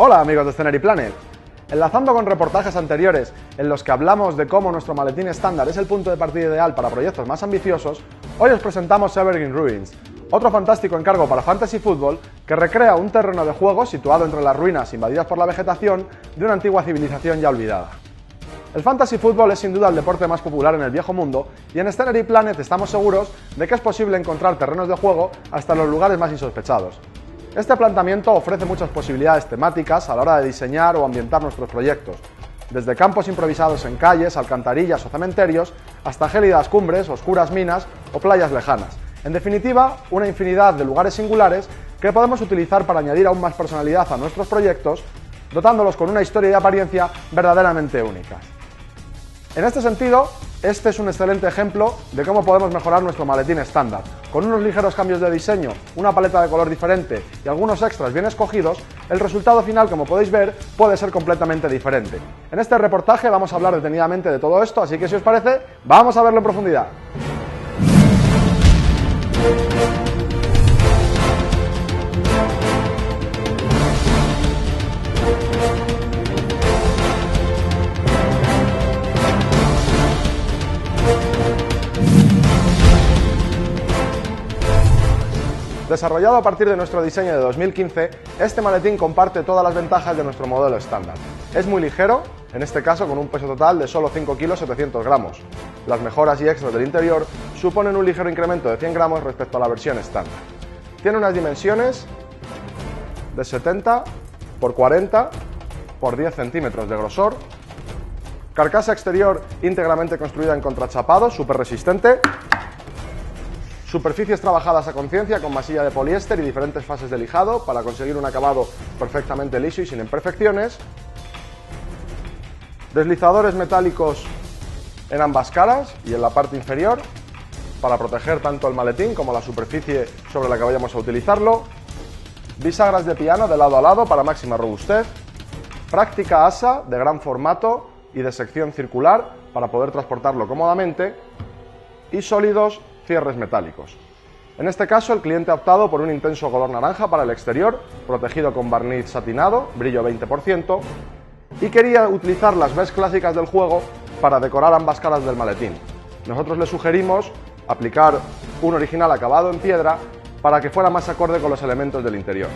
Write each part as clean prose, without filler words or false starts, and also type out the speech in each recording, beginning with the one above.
Hola amigos de Scenery Planet. Enlazando con reportajes anteriores en los que hablamos de cómo nuestro maletín estándar es el punto de partida ideal para proyectos más ambiciosos, hoy os presentamos Evergreen Ruins, otro fantástico encargo para Fantasy Football que recrea un terreno de juego situado entre las ruinas invadidas por la vegetación de una antigua civilización ya olvidada. El Fantasy Football es sin duda el deporte más popular en el viejo mundo y en Scenery Planet estamos seguros de que es posible encontrar terrenos de juego hasta en los lugares más insospechados. Este planteamiento ofrece muchas posibilidades temáticas a la hora de diseñar o ambientar nuestros proyectos, desde campos improvisados en calles, alcantarillas o cementerios, hasta gélidas cumbres, oscuras minas o playas lejanas. En definitiva, una infinidad de lugares singulares que podemos utilizar para añadir aún más personalidad a nuestros proyectos, dotándolos con una historia y apariencia verdaderamente únicas. En este sentido, este es un excelente ejemplo de cómo podemos mejorar nuestro maletín estándar. Con unos ligeros cambios de diseño, una paleta de color diferente y algunos extras bien escogidos, el resultado final, como podéis ver, puede ser completamente diferente. En este reportaje vamos a hablar detenidamente de todo esto, así que si os parece, vamos a verlo en profundidad. Desarrollado a partir de nuestro diseño de 2015, este maletín comparte todas las ventajas de nuestro modelo estándar. Es muy ligero, en este caso con un peso total de solo 5 kg 700 gramos. Las mejoras y extras del interior suponen un ligero incremento de 100 gramos respecto a la versión estándar. Tiene unas dimensiones de 70 x 40 x 10 centímetros de grosor, carcasa exterior íntegramente construida en contrachapado, súper resistente, superficies trabajadas a conciencia con masilla de poliéster y diferentes fases de lijado para conseguir un acabado perfectamente liso y sin imperfecciones, deslizadores metálicos en ambas caras y en la parte inferior para proteger tanto el maletín como la superficie sobre la que vayamos a utilizarlo, bisagras de piano de lado a lado para máxima robustez, práctica asa de gran formato y de sección circular para poder transportarlo cómodamente y sólidos cierres metálicos. En este caso el cliente ha optado por un intenso color naranja para el exterior, protegido con barniz satinado, brillo 20%, y quería utilizar las ves clásicas del juego para decorar ambas caras del maletín. Nosotros le sugerimos aplicar un original acabado en piedra para que fuera más acorde con los elementos del interior.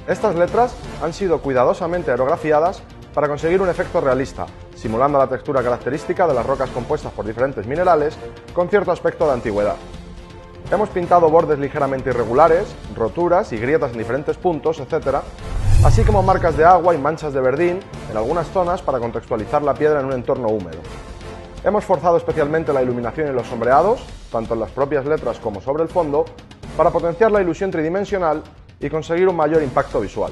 Estas letras han sido cuidadosamente aerografiadas para conseguir un efecto realista, simulando la textura característica de las rocas compuestas por diferentes minerales con cierto aspecto de antigüedad. Hemos pintado bordes ligeramente irregulares, roturas y grietas en diferentes puntos, etc., así como marcas de agua y manchas de verdín en algunas zonas para contextualizar la piedra en un entorno húmedo. Hemos forzado especialmente la iluminación y los sombreados, tanto en las propias letras como sobre el fondo, para potenciar la ilusión tridimensional y conseguir un mayor impacto visual.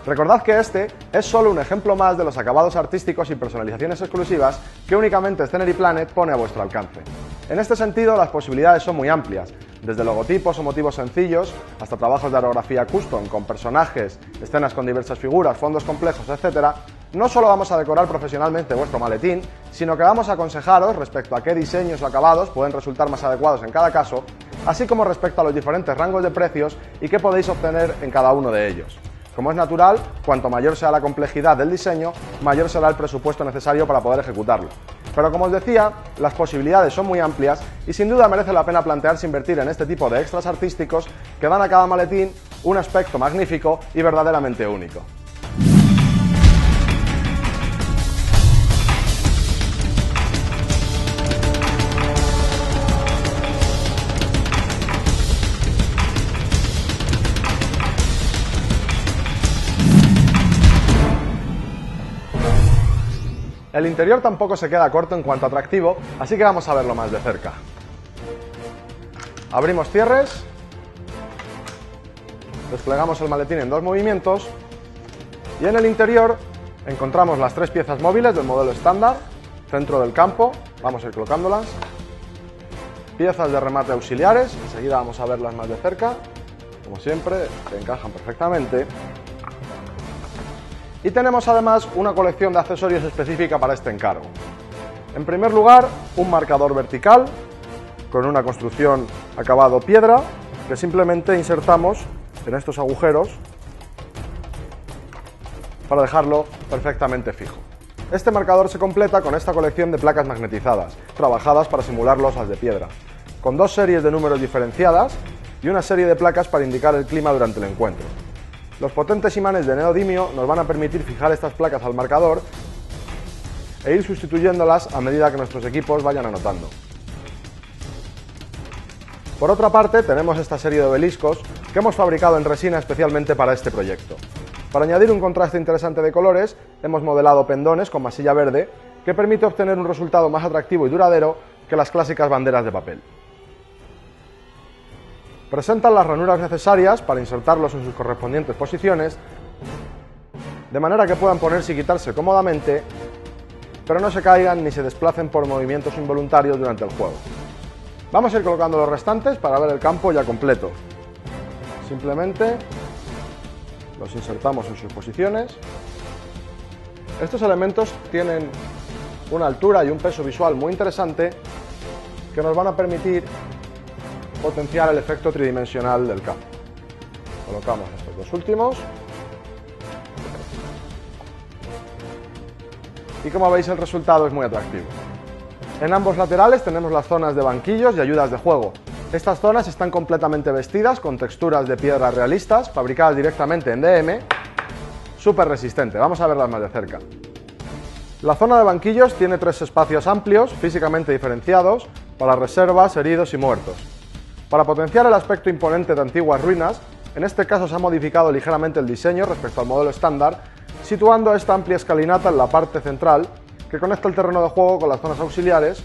Recordad que este es solo un ejemplo más de los acabados artísticos y personalizaciones exclusivas que únicamente Scenery Planet pone a vuestro alcance. En este sentido, las posibilidades son muy amplias, desde logotipos o motivos sencillos hasta trabajos de aerografía custom con personajes, escenas con diversas figuras, fondos complejos, etc. No solo vamos a decorar profesionalmente vuestro maletín, sino que vamos a aconsejaros respecto a qué diseños o acabados pueden resultar más adecuados en cada caso, así como respecto a los diferentes rangos de precios y qué podéis obtener en cada uno de ellos. Como es natural, cuanto mayor sea la complejidad del diseño, mayor será el presupuesto necesario para poder ejecutarlo. Pero como os decía, las posibilidades son muy amplias y sin duda merece la pena plantearse invertir en este tipo de extras artísticos que dan a cada maletín un aspecto magnífico y verdaderamente único. El interior tampoco se queda corto en cuanto a atractivo, así que vamos a verlo más de cerca. Abrimos cierres, desplegamos el maletín en 2 movimientos y en el interior encontramos las 3 piezas móviles del modelo estándar, centro del campo, vamos a ir colocándolas, piezas de remate auxiliares, enseguida vamos a verlas más de cerca, como siempre, que encajan perfectamente. Y tenemos además una colección de accesorios específica para este encargo. En primer lugar, un marcador vertical con una construcción acabado piedra que simplemente insertamos en estos agujeros para dejarlo perfectamente fijo. Este marcador se completa con esta colección de placas magnetizadas, trabajadas para simular losas de piedra, con 2 series de números diferenciadas y una serie de placas para indicar el clima durante el encuentro. Los potentes imanes de neodimio nos van a permitir fijar estas placas al marcador e ir sustituyéndolas a medida que nuestros equipos vayan anotando. Por otra parte, tenemos esta serie de obeliscos que hemos fabricado en resina especialmente para este proyecto. Para añadir un contraste interesante de colores, hemos modelado pendones con masilla verde que permite obtener un resultado más atractivo y duradero que las clásicas banderas de papel. Presentan las ranuras necesarias para insertarlos en sus correspondientes posiciones, de manera que puedan ponerse y quitarse cómodamente, pero no se caigan ni se desplacen por movimientos involuntarios durante el juego. Vamos a ir colocando los restantes para ver el campo ya completo. Simplemente los insertamos en sus posiciones. Estos elementos tienen una altura y un peso visual muy interesante que nos van a permitir potenciar el efecto tridimensional del campo. Colocamos estos dos últimos. Y como veis, el resultado es muy atractivo. En ambos laterales tenemos las zonas de banquillos y ayudas de juego. Estas zonas están completamente vestidas con texturas de piedra realistas, fabricadas directamente en DM, súper resistente. Vamos a verlas más de cerca. La zona de banquillos tiene 3 espacios amplios, físicamente diferenciados, para reservas, heridos y muertos. Para potenciar el aspecto imponente de antiguas ruinas, en este caso se ha modificado ligeramente el diseño respecto al modelo estándar, situando esta amplia escalinata en la parte central, que conecta el terreno de juego con las zonas auxiliares,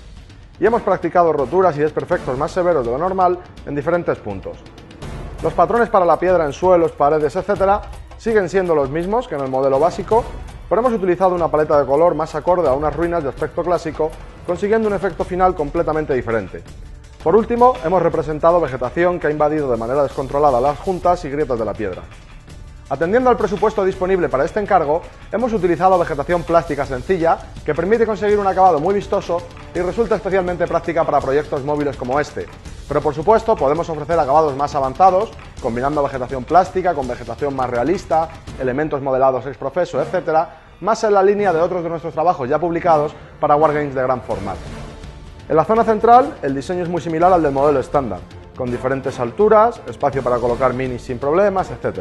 y hemos practicado roturas y desperfectos más severos de lo normal en diferentes puntos. Los patrones para la piedra en suelos, paredes, etc. siguen siendo los mismos que en el modelo básico, pero hemos utilizado una paleta de color más acorde a unas ruinas de aspecto clásico, consiguiendo un efecto final completamente diferente. Por último, hemos representado vegetación que ha invadido de manera descontrolada las juntas y grietas de la piedra. Atendiendo al presupuesto disponible para este encargo, hemos utilizado vegetación plástica sencilla que permite conseguir un acabado muy vistoso y resulta especialmente práctica para proyectos móviles como este. Pero por supuesto podemos ofrecer acabados más avanzados, combinando vegetación plástica con vegetación más realista, elementos modelados ex professo, etc., más en la línea de otros de nuestros trabajos ya publicados para wargames de gran formato. En la zona central, el diseño es muy similar al del modelo estándar, con diferentes alturas, espacio para colocar minis sin problemas, etc.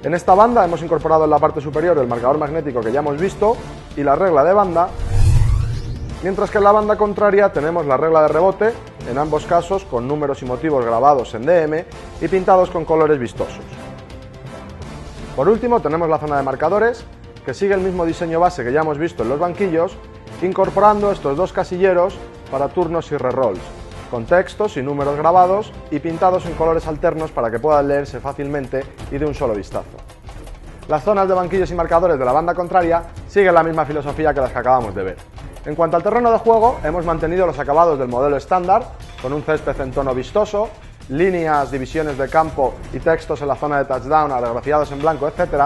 En esta banda hemos incorporado en la parte superior el marcador magnético que ya hemos visto y la regla de banda, mientras que en la banda contraria tenemos la regla de rebote, en ambos casos con números y motivos grabados en DM y pintados con colores vistosos. Por último tenemos la zona de marcadores, que sigue el mismo diseño base que ya hemos visto en los banquillos, incorporando estos 2 casilleros para turnos y rerolls, con textos y números grabados y pintados en colores alternos para que puedan leerse fácilmente y de un solo vistazo. Las zonas de banquillos y marcadores de la banda contraria siguen la misma filosofía que las que acabamos de ver. En cuanto al terreno de juego, hemos mantenido los acabados del modelo estándar, con un césped en tono vistoso, líneas, divisiones de campo y textos en la zona de touchdown agraciados en blanco, etc.,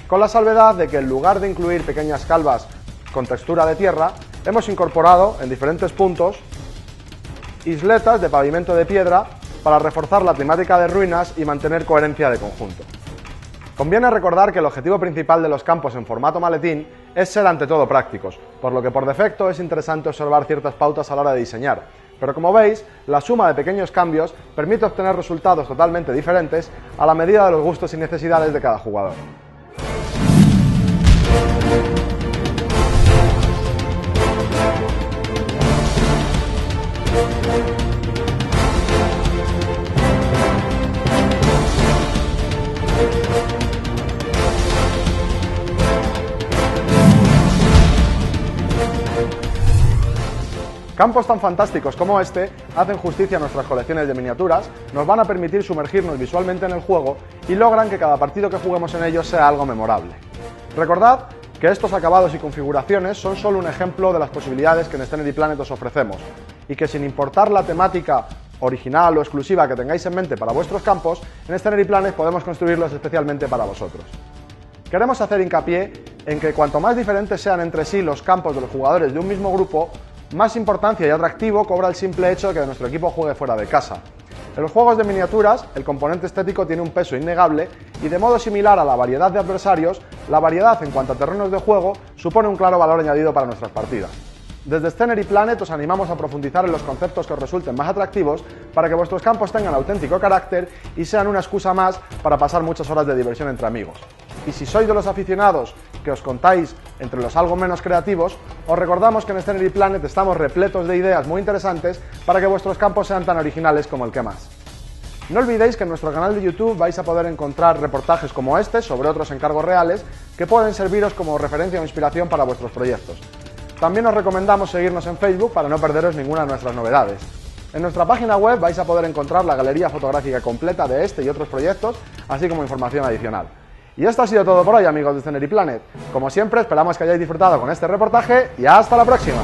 con la salvedad de que en lugar de incluir pequeñas calvas con textura de tierra, hemos incorporado en diferentes puntos isletas de pavimento de piedra para reforzar la temática de ruinas y mantener coherencia de conjunto. Conviene recordar que el objetivo principal de los campos en formato maletín es ser ante todo prácticos, por lo que por defecto es interesante observar ciertas pautas a la hora de diseñar, pero como veis, la suma de pequeños cambios permite obtener resultados totalmente diferentes a la medida de los gustos y necesidades de cada jugador. Campos tan fantásticos como este hacen justicia a nuestras colecciones de miniaturas, nos van a permitir sumergirnos visualmente en el juego y logran que cada partido que juguemos en ellos sea algo memorable. Recordad que estos acabados y configuraciones son solo un ejemplo de las posibilidades que en Scenery Planet os ofrecemos y que sin importar la temática original o exclusiva que tengáis en mente para vuestros campos, en Scenery Planet podemos construirlos especialmente para vosotros. Queremos hacer hincapié en que cuanto más diferentes sean entre sí los campos de los jugadores de un mismo grupo, más importancia y atractivo cobra el simple hecho de que nuestro equipo juegue fuera de casa. En los juegos de miniaturas, el componente estético tiene un peso innegable y de modo similar a la variedad de adversarios, la variedad en cuanto a terrenos de juego supone un claro valor añadido para nuestras partidas. Desde Scenery Planet os animamos a profundizar en los conceptos que os resulten más atractivos para que vuestros campos tengan auténtico carácter y sean una excusa más para pasar muchas horas de diversión entre amigos. Y si sois de los aficionados que os contáis entre los algo menos creativos, os recordamos que en Scenery Planet estamos repletos de ideas muy interesantes para que vuestros campos sean tan originales como el que más. No olvidéis que en nuestro canal de YouTube vais a poder encontrar reportajes como este sobre otros encargos reales que pueden serviros como referencia o inspiración para vuestros proyectos. También os recomendamos seguirnos en Facebook para no perderos ninguna de nuestras novedades. En nuestra página web vais a poder encontrar la galería fotográfica completa de este y otros proyectos, así como información adicional. Y esto ha sido todo por hoy, amigos de Scenery Planet. Como siempre, esperamos que hayáis disfrutado con este reportaje y ¡hasta la próxima!